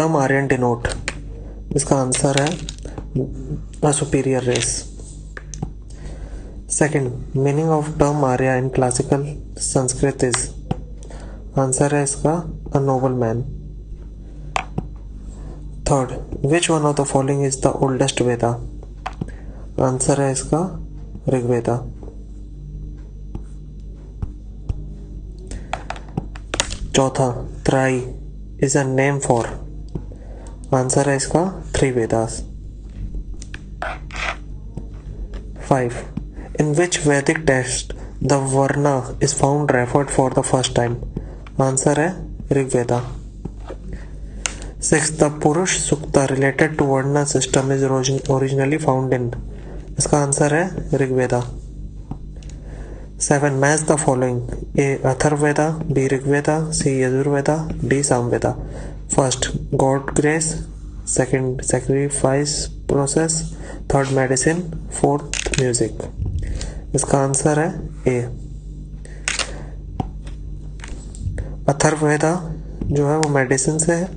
Term Aryan denote? इसका answer है a superior race. Second, meaning of term Arya in classical Sanskrit is? Answer है इसका a noble man. Third, which one of the following is the oldest Veda? Answer है इसका ऋग्वेदा. चौथा, त्राई is a name for? Answer है इसका three Vedas. 5. In which Vedic text the Varna is found referred for the first time? Answer है Rigveda. 6. The Purush Sukta related to Varna system is originally found in? इसका answer है Rigveda. 7. Match the following: A. Atharvaveda, B. Rigveda, C. Yajurveda, D. Samaveda. First, God grace. Second, sacrifice process. Third, medicine. Fourth, music. इसका answer है ए. अथर्ववेदा जो है वो medicine से है,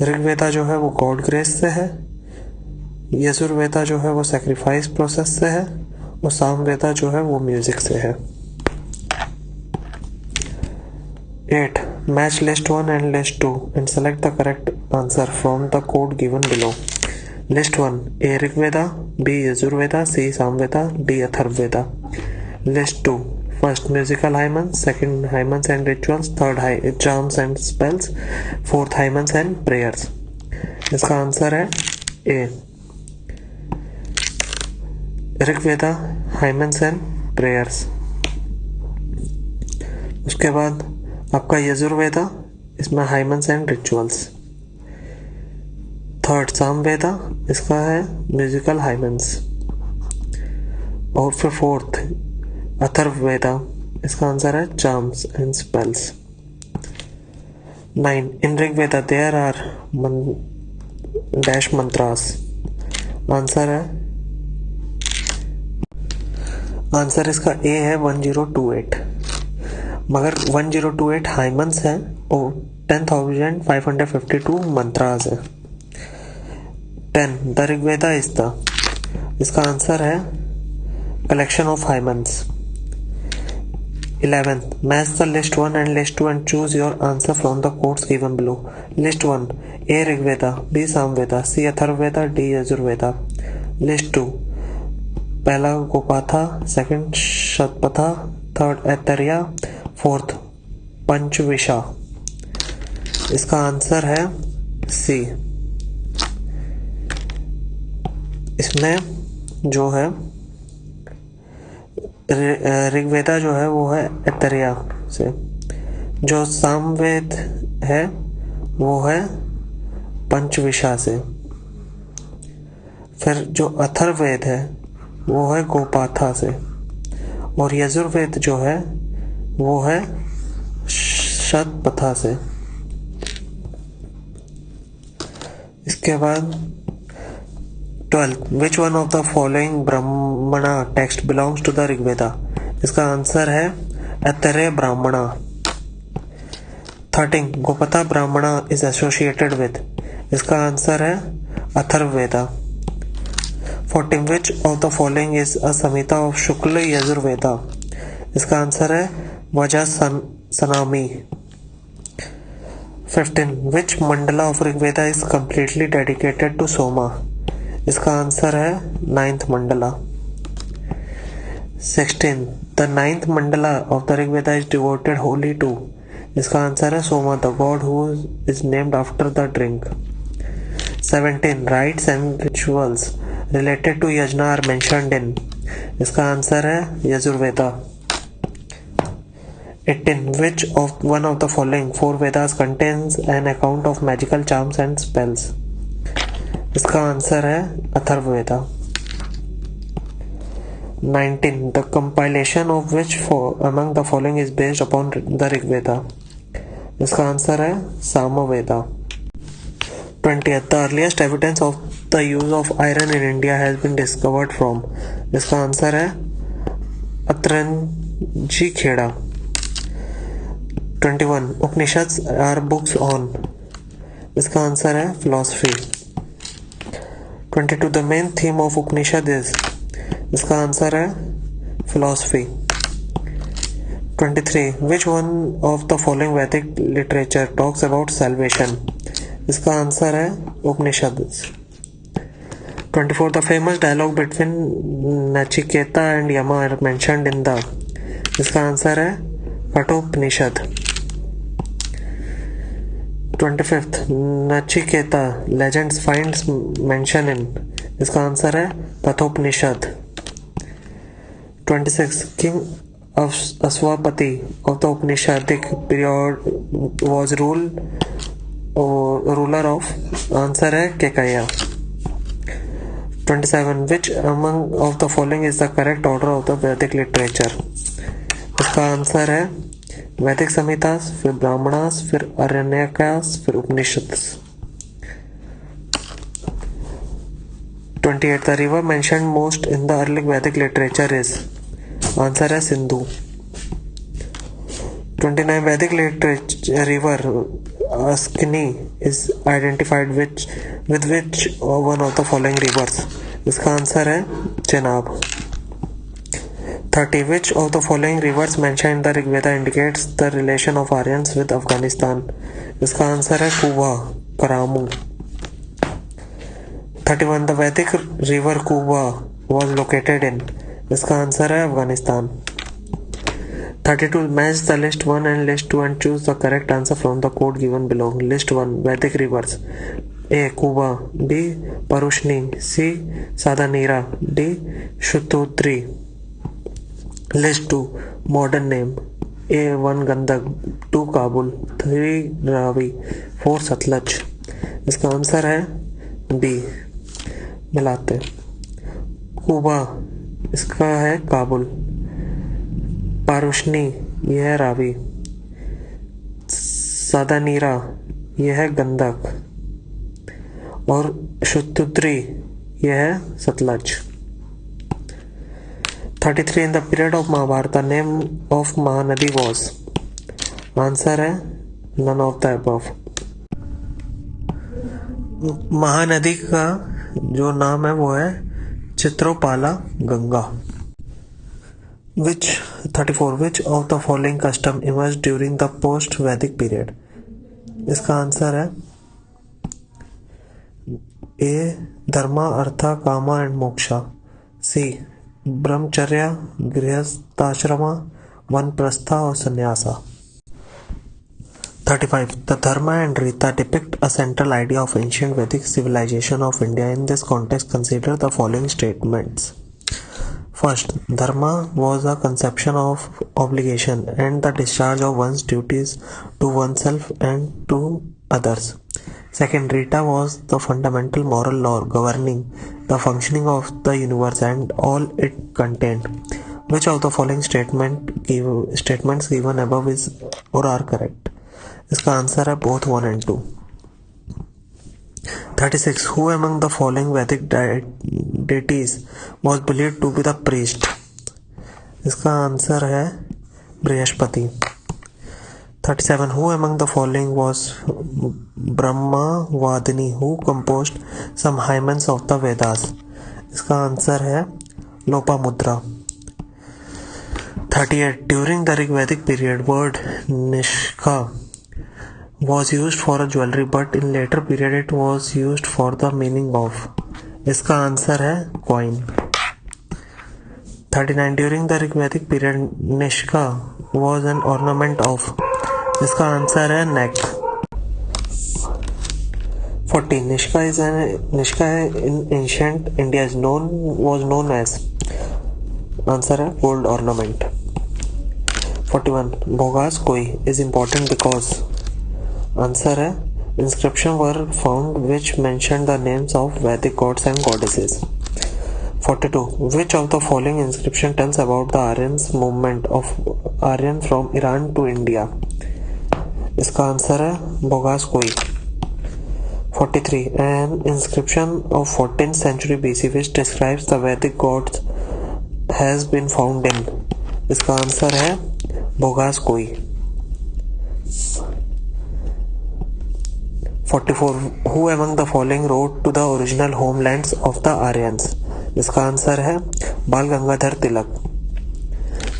ऋग्वेदा जो है वो गॉड ग्रेस से है, यजुर्वेदा जो है वो सैक्रिफाइस प्रोसेस से है, और सामवेदा जो है वो म्यूजिक से है. 8. Match list 1 and list 2 and select the correct answer from the code given below. List 1: A Rigveda, B Yajurveda, C Samaveda, D Atharvaveda. List 2: first musical hymns, second hymns and rituals, third charms and spells, fourth hymns and prayers. इसका answer है A. Rigveda, hymns and prayers. उसके बाद आपका यजुर्वेदा, इसमें hymns and rituals. Third Samaveda, इसका है musical हाइमन्स. और फिर फोर्थ अथर्ववेदा, इसका आंसर है charms and spells. 9. In Rigveda there are dash mantras. Answer इसका ए है 1028. मगर 1028 हाइमन्स है और 10,552 मंत्रास है. 10. The Rigveda is the. इसका आंसर है collection of hymns. 11. Match the list 1 and list 2 and choose your answer from the codes given below. List 1: A Rigveda, B Samaveda, C Atharvaveda, D Yajurveda. List 2: पहला Gopatha, second Shatapatha, third Aitareya, fourth Panchavimsha. इसका answer है सी. इसमें जो है ऋग्वेदा जो है वो है ऐतरेय से, जो सामवेद है वो है पंचविशा से, फिर जो अथर्ववेद है वो है गोपाथा से, और यजुर्वेद जो है वो है शतपथा से. इसके बाद 12. Which one of the following Brahmana text belongs to the Rigveda? इसका आंसर है Aitareya Brahmana. 13. Gopatha Brahmana is associated with. इसका आंसर है Atharvaveda. 14. Which of the following is a samhita of शुक्ल यजुर्वेदा? इसका आंसर है वजा सनामी. 15. Which mandala of Rigveda is completely dedicated to Soma? इसका answer है 9th mandala. 16. The 9th mandala of the Rigveda is devoted wholly to. इसका answer है Soma, the god who is named after the drink. 17. Rites and rituals related to yajna are mentioned in. इसका answer है Yajurveda. 18. Which of one of the following 4 Vedas contains an account of magical charms and spells? इसका answer है Atharvaveda. 19. The compilation of which among the following is based upon the Rigveda? इसका answer है Samaveda. 20. The earliest evidence of the use of iron in India has been discovered from. इसका answer है Atranji Khera. 21. Upanishads are books on. इसका answer है philosophy. 22 the main theme of Upanishad is, इसका answer है philosophy. 23 which one of the following Vedic literature talks about salvation, इसका answer है Upanishad. 24 the famous dialogue between Nachiketa and Yama are mentioned in the, इसका answer है Kathopanishad. 25 Nachiketa legends finds mention in, इसका answer है Kathopanishad. 26 king Ashwapati of the Upanishadic period was ruler of, answer है Kekaya. 27 which among of the following is the correct order of the Vedic literature, इसका answer है वैदिक संहितास, फिर ब्राह्मणास, फिर आरण्यकास, फिर Upanishad. 28 the river mentioned most in the early Vedic literature is, answer है Sindhu. 29 Vedic literature river Askani is identified which with which one of the following rivers, इसका answer है Chenab. 30 which of the following rivers mentioned in the Rigveda indicates the relation of Aryans with Afghanistan, इसका answer है कुबा करामू। 31 the Vedic river Kuba was located in, इसका answer है Afghanistan. 32 match the list 1 and list 2 and choose the correct answer from the code given below. List 1 Vedic rivers, A. Kuba, B. Parushni, C. Sadanira, D. Shatudri. List 2 modern name, A. 1 Gandak, 2 Kabul, 3 Ravi, 4 Satluj, इसका answer है B। मिलाते कुबा इसका है काबुल, पारुशनी यह है रावी, सादानीरा यह है गंदक और शतुद्री यह है Sutlej. 33 in the period of Mahabharata name of Mahanadi was, answer है none of the above. Mahanadi का जो नाम है वो है Chitrotpala Ganga. Which 34 which of the following custom emerged during the post Vedic period, इसका आंसर है A. Dharma artha kama and moksha, C. Brahmacharya grihasthashrama vanaprastha और sannyasa. 35 the dharma and rita depict a central idea of ancient Vedic civilization of India. In this context consider the following statements. First, dharma was a conception of obligation and the discharge of one's duties to oneself and to others. Second, rita was the fundamental moral law governing the functioning of the universe and all it contained. Which of the following statements given above is or are correct? इसका answer है both 1 and 2. 36 who among the following Vedic deities was believed to be the priest, इसका answer है Brihaspati. 37 who among the following was Brahma Vadini who composed some hymns of the Vedas, इसका answer है Lopamudra. 38 during the Rigvedic period word Nishka was used for a jewelry but in later period it was used for the meaning of, इसका answer है coin। 39 during the Rigvedic period Nishka was an ornament of, इसका answer है neck। 40 Nishka in ancient India was known as, answer है gold ornament। 41 भोगास कोई is important because, answer है inscription were found which mentioned the names of Vedic gods and goddesses। 42 which of the following inscription tells about the Aryans movement of Aryan from Iran to India, इसका answer है भोगास कोई। 43 an inscription of 14th century BC which describes the Vedic gods has been found in, इसका answer है भोगास कोई। 44. Who among the following wrote to the original homelands of the Aryans? इसका answer है बाल Gangadhar Tilak.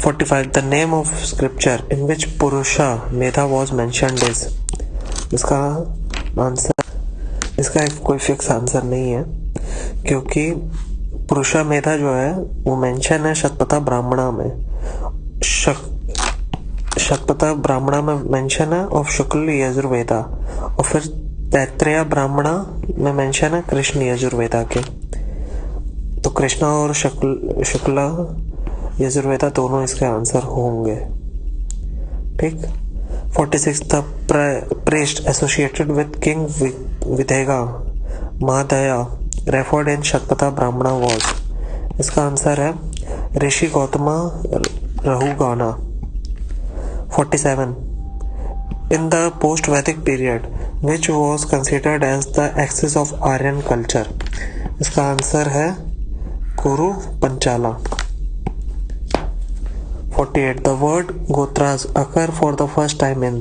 45. The name of scripture in which Purusha Medha was mentioned is. इसका answer, इसका कोई fix answer नहीं है, क्योंकि पुरुषा मेधा जो है वो मेंशन है शतपथा ब्राह्मणा में. शतपथा ब्राह्मणा में मेंशन है ऑफ शुक्ल यजुर्वेदा, और फिर तैत्रेय ब्राह्मणा में मेंशन है कृष्ण यजुर्वेदा के. तो कृष्णा और शुक्ला यजुर्वेदा दोनों इसके आंसर होंगे. ठीक. 46. The priest associated with King Videga Mahadaya referred in Shatpatha Brahmana was. इसका आंसर है ऋषि Gautama रहुगाना. 47. In the post-Vedic period, which was considered as the axis of Aryan culture. इसका आंसर है कुरु पंचाला. 48. The word Gotras occur for the first time in.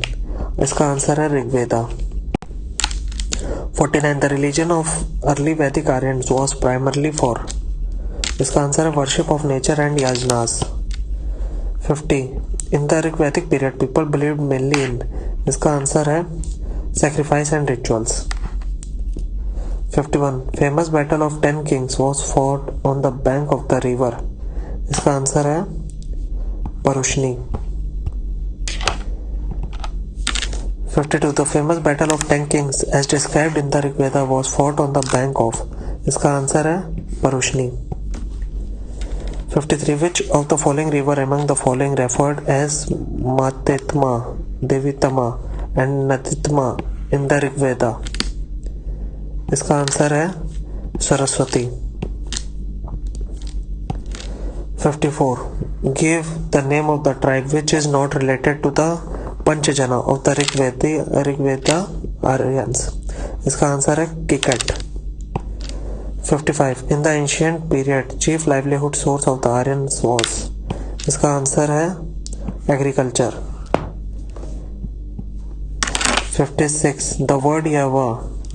इसका answer है Rigveda. 49. The religion of early Vedic Aryans was primarily for. इसका answer है worship of nature and yajnas. 50. In the Rig Vedic period, people believed mainly in. इसका answer है sacrifice and rituals. 51. Famous battle of 10 kings was fought on the bank of the river. इसका answer है Parushni. 52. The famous battle of 10 kings as described in the Rig Veda was fought on the bank of. इसका answer है Parushni. 53. Which of the following river among the following referred as Matetma, Devitama and Natitma in the Rig Veda? इसका answer है Saraswati. 54. Give the name of the tribe which is not related to the Panchajana of the Rig Veda Aryans. इसका answer है Kikat. 55. In the ancient period, chief livelihood source of the Aryans was. इसका answer है agriculture. 56. The word Yava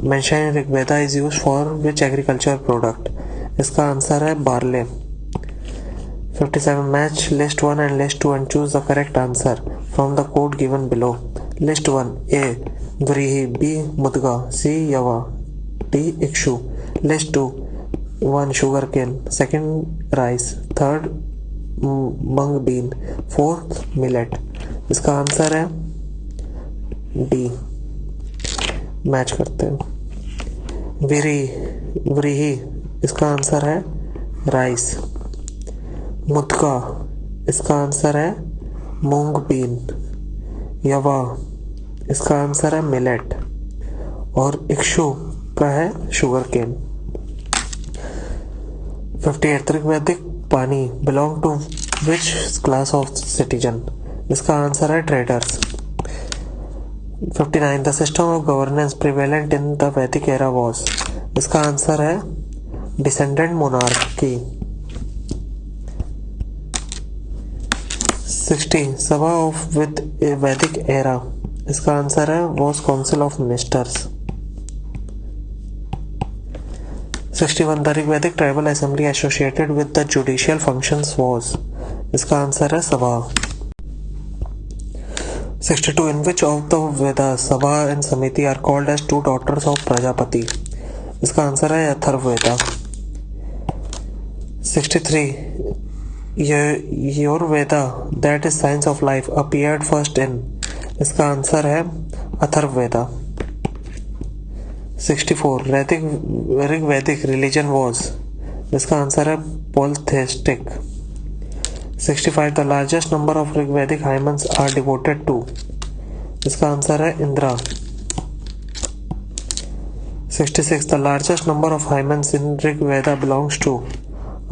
mentioned in Rig Veda is used for which agriculture product? इसका answer है barley. 57. Match list 1 and list 2 and choose the correct answer from the code given below. List 1. A. Vrihi. B. Mudga. C. Yava. D. Ikshu. List 2. 1. Sugarcane. 2nd. Rice. 3rd. Mung bean. 4th. Millet. इसका answer है D. Match करते हैं. व्रीही. इसका answer है rice. मुदका. इसका answer है मूंग been. यवा. इसका आंसर है मिलेट. और इक्शु का है sugar cane. 58. Rigvedic Pani belong to which class of citizen? इसका आंसर है traders. 59. The system of governance prevalent in the Vedic era was. इसका आंसर है descendant monarchy. 60. Sabha of with Vedic era. इसका आंसर है was council of ministers. 61. The Rigvedic tribal assembly associated with the judicial functions was. इसका answer है sabha. 62. In which of the Vedas sabha and samiti are called as to daughters of Prajapati. इसका answer है Atharvaveda. 63. Ayurveda that is science of life appeared first in. इसका answer है Atharvaveda. 64. Rigvedic religion was. इसका answer है polytheistic. 65. The largest number of Rigvedic hymns are devoted to. इसका answer है Indra. 66. The largest number of hymns in Rigveda belongs to.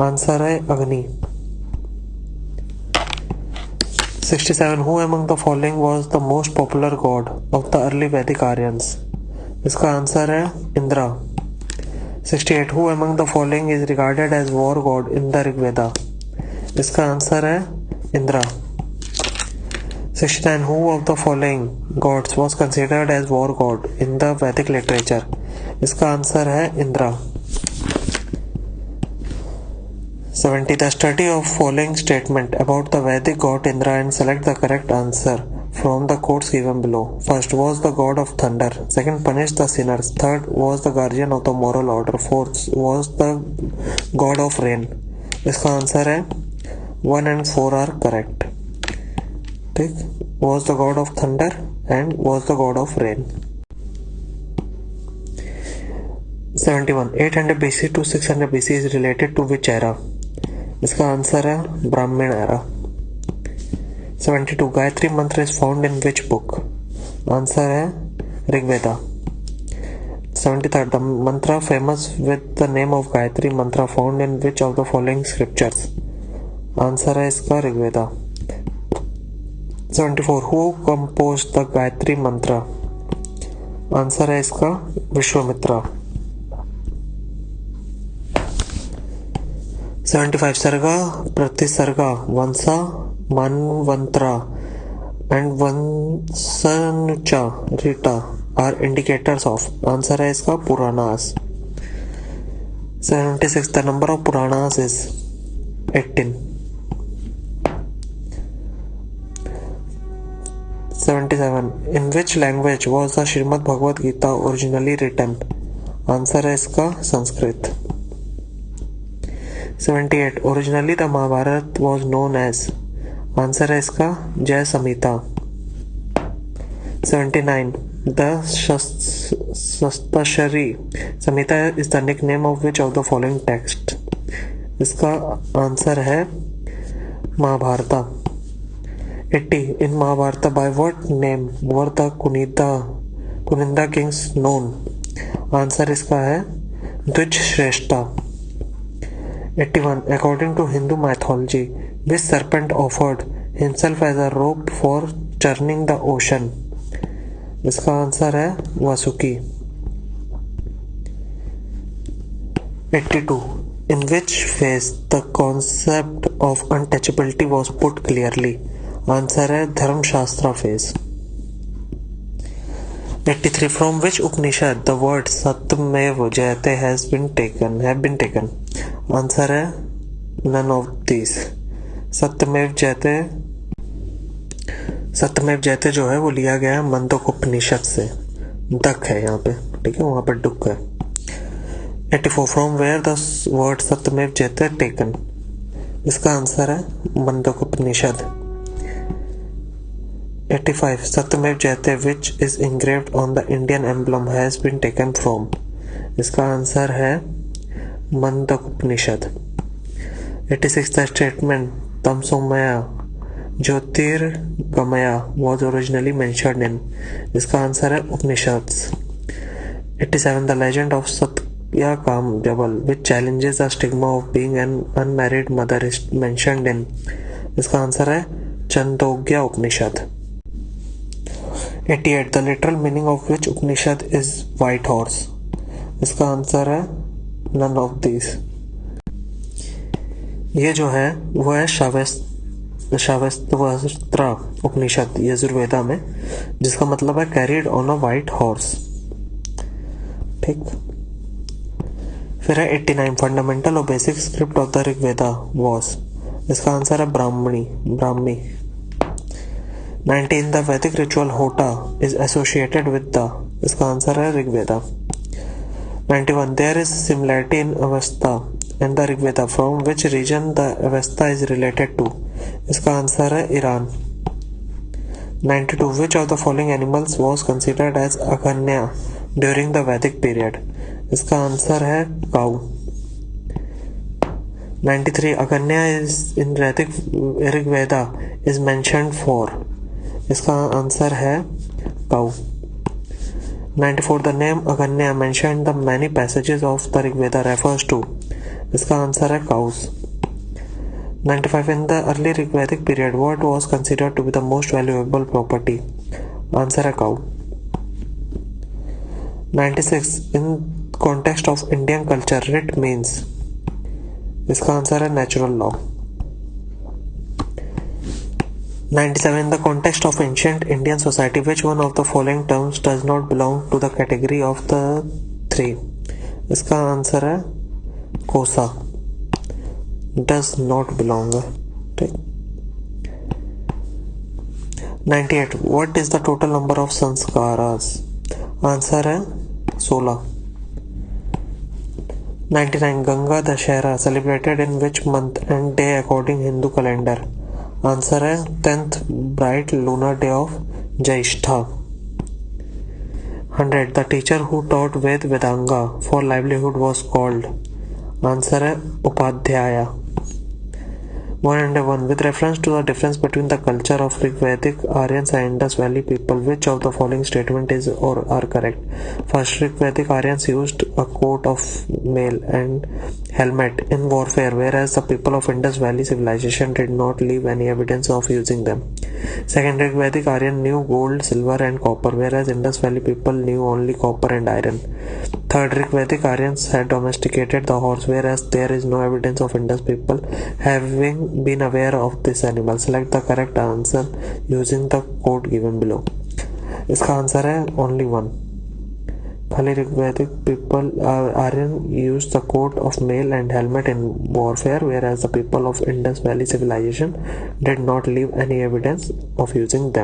Answer है Agni. 67. Who among the following was the most popular god of the early Vedic Aryans? इसका answer है Indira. 68. Who among the following is regarded as war god in the Rig Veda? इसका answer है Indira. 69. Who of the following gods was considered as war god in the Vedic literature? इसका answer है Indira. 70. The study of following statement about the Vedic god Indra and select the correct answer from the quotes given below. First, was the god of thunder. Second, punished the sinners. Third, was the guardian of the moral order. Fourth, was the god of rain. इसका answer है 1 and 4 are correct. ठीक, was the god of thunder and was the god of rain. 71. 800 BC to 600 BC is related to which era? इसका answer है Brahmana era. 72. Gayatri mantra is found in which book? Answer है Rigveda. 73. The mantra famous with the name of Gayatri mantra found in which of the following scriptures? Answer है इसका Rigveda. 74. Who compose the Gayatri mantra? Answer है इसका Vishwamitra. 75. Sarga, Pratisarga, Vamsa, manvantra and vansanucha rita are indicators of. Answer है इसका Puranas. 76. The number of Puranas is 18. 77. In which language was the Srimad Bhagavad Gita originally written? Answer है इसका Sanskrit. 78. Originally the Mahabharata was known as. Answer है इसका जय संहिता. 79. The Shastashari Samhita is the nickname of which of the following text? इसका answer है महाभारता. 80. In Mahabharata by what name were the Kuninda kings known? Answer इसका है द्विज श्रेष्ठा. 81. According to Hindu mythology, which serpent offered himself as a rope for churning the ocean? इसका answer है Vasuki. 82. In which phase the concept of untouchability was put clearly? Answer है धर्मशास्त्र phase. 83. From which Upanishad the word Satyamev Jayate have been taken? Answer है none of these. सत्यमेव जयते जो है वो लिया गया है मंदोकोपनिषद से. दक है यहाँ पे, ठीक है, वहां पे डुक है. 84. फ्रॉम वेयर द वर्ड सत्यमेव जयते टेकन? इसका आंसर है मंदोकोपनिषद. 85. Satyameva Jayate which is engraved on the Indian emblem has been taken from? इसका आंसर है Mandukopanishad. 86. The statement Tamasoma Jyotirgamaya was originally mentioned in? इसका आंसर है Upanishad. 87. The legend of Satyakam Jabal which challenges the stigma of being an unmarried mother is mentioned in? इसका answer है छंदोग्य उपनिषद. 88. The literal meaning of which Upanishad is white horse? इसका answer है none of these. ये जो है वो है शावस्त्वस्त्र उपनिषद यजुर्वेदा में, जिसका मतलब है carried on a white horse. ठीक. फिर है 89. फंडामेंटल और basic script of the Rigveda was? इसका आंसर है Brahmi. 19. The Vedic ritual Hota is associated with the? इसका आंसर है Rigveda. 91. There is similarity in Avesta and the Rigveda from which region the Avesta is related to? इसका answer है Iran. 92. Which of the following animals was considered as अगन्या during the Vedic period? इसका answer है काऊ. 93. अगन्या is in Rigveda is mentioned for? इसका answer है काऊ. 94. The name Aganya mentioned the many passages of the Rigveda refers to? इसका answer है cows. 95. In the early Rigvedic period, what was considered to be the most valuable property? Answer है cow. 96. In context of Indian culture, writ means? इसका answer है natural law. 97. In the context of ancient Indian society, which one of the following terms does not belong to the category of the three? इसका answer है कोसा, does not belong. ठीक. 98. What is the total number of samskaras? Answer है 16. 99. Ganga Dussehra celebrated in which month and day according Hindu calendar? Answer है 10th bright lunar day of Jaishtha. 100. The teacher who taught Ved Vedanga for livelihood was called? Answer है Upadhyay. 101. With reference to the difference between the culture of Rigvedic Aryans and Indus Valley people, which of the following statement is or are correct? First, Rigvedic Aryans used a coat of mail and helmet in warfare, whereas the people of Indus Valley civilization did not leave any evidence of using them. Second, Rigvedic Aryan knew gold, silver and copper, whereas Indus Valley people knew only copper and iron. Third, Rigvedic Aryans had domesticated the horse, whereas there is no evidence of Indus people having been aware of this animal. Select the correct answer using the code given below. इसका answer है only one. खाली Rigvedic people Aryan used the coat of mail and helmet in warfare, whereas the people of Indus Valley civilization did not leave any evidence of using them.